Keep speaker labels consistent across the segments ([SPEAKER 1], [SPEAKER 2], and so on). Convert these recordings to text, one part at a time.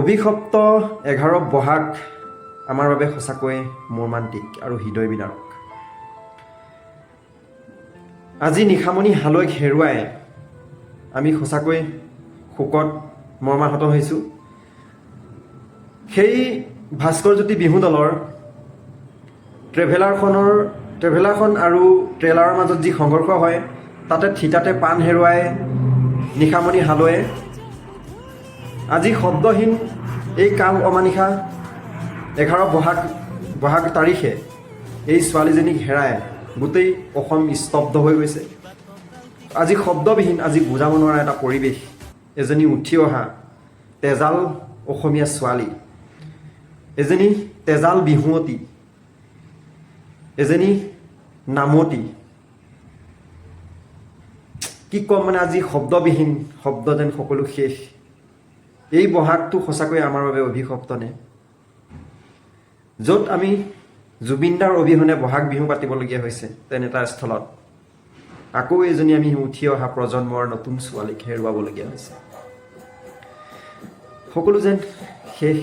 [SPEAKER 1] অভিশপ্ত 11 বহাগ আমাৰ বাবে সঁচাকৈ মৰ্মান্তিক আৰু হৃদয় বিদাৰক। আজি নিশামণি হালৈক হেৰুৱাই আমি সঁচাকৈ শোকত মৰ্মাহত হৈছোঁ। সেই ভাস্কৰজ্যোতি বিহু দলৰ ট্ৰেভেলাৰখন আৰু ট্ৰেইলাৰৰ মাজত যি সংঘৰ্ষ হয়, তাতে থিতাতে প্ৰাণ হেৰুৱাই নিশামণি হালৈয়ে আজি শব্দহীন এই কাল অমানিশা 11 বহাগ তাৰিখে এই ছোৱালীজনীক হেৰাই গোটেই অসম স্তব্ধ হৈ গৈছে। আজি শব্দবিহীন, আজি বুজাব নোৱাৰা এটা পৰিৱেশ। এজনী উঠি অহা তেজাল অসমীয়া ছোৱালী, এজনী তেজাল বিহুৱতী, এজনী নামতী, কি ক'ম মানে আজি শব্দবিহীন, শব্দ যেন সকলো শেষ। এই বহাগটো সঁচাকৈ আমাৰ বাবে অভিশপ্তনে, য'ত আমি জুবিনদাৰ অবিহনে বহাগ বিহু পাতিবলগীয়া হৈছে, তেনে এটা স্থলত আকৌ এজনী আমি উঠি অহা প্ৰজন্মৰ নতুন ছোৱালীক হেৰুৱাবলগীয়া হৈছে। সকলো যেন শেষ,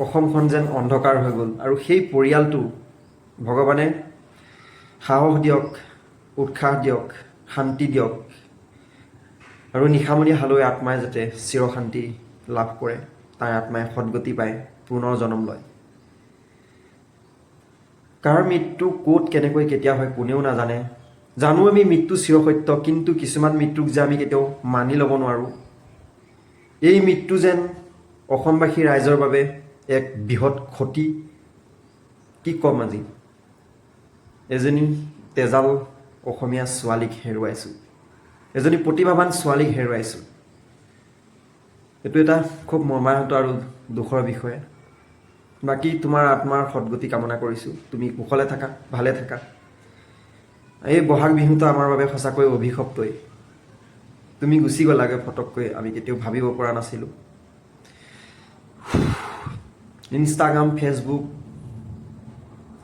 [SPEAKER 1] অসমখন যেন অন্ধকাৰ হৈ গ'ল। আৰু সেই পৰিয়ালটো ভগৱানে সাহস দিয়ক, উৎসাহ দিয়ক, শান্তি দিয়ক, আৰু নিশামণি হালৈ আত্মাই যাতে চিৰশান্তি লাভ কৰে, তাইৰ আত্মাই সদগতি পায়, পুনৰ জন্ম লয়। কাৰ মৃত্যু ক'ত কেনেকৈ কেতিয়া হয় কোনেও নাজানে। জানো আমি মৃত্যু চিৰসত্য, কিন্তু কিছুমান মৃত্যুক যে আমি কেতিয়াও মানি ল'ব নোৱাৰোঁ। এই মৃত্যু যেন অসমবাসী ৰাইজৰ বাবে এক বৃহৎ ক্ষতি। কি ক'ম, আজি এজনী তেজাল অসমীয়া ছোৱালীক হেৰুৱাইছোঁ, এজনী প্ৰতিভাৱান ছোৱালীক হেৰুৱাইছোঁ। এইটো এটা খুব মৰ্মাহত আৰু দুখৰ বিষয়। বাকী তোমাৰ আত্মাৰ সদগতি কামনা কৰিছোঁ। তুমি কুশলে থাকা, ভালে থাকা। এই বহাগ বিহুটো আমাৰ বাবে সঁচাকৈ অভিশপ্তই। তুমি গুচি গ'লাগৈ ফটককৈ, আমি কেতিয়াও ভাবিব পৰা নাছিলোঁ। ইনষ্টাগ্ৰাম, ফেচবুক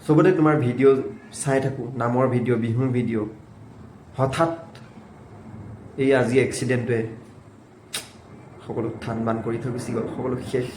[SPEAKER 1] চবতে তোমাৰ ভিডিঅ' চাই থাকোঁ, নামৰ ভিডিঅ', বিহুৰ ভিডিঅ'। হঠাৎ এই আজি এক্সিডেণ্টটোৱে সকলো থান বান কৰি থৈ গুচি গ'ল, সকলো শেষ।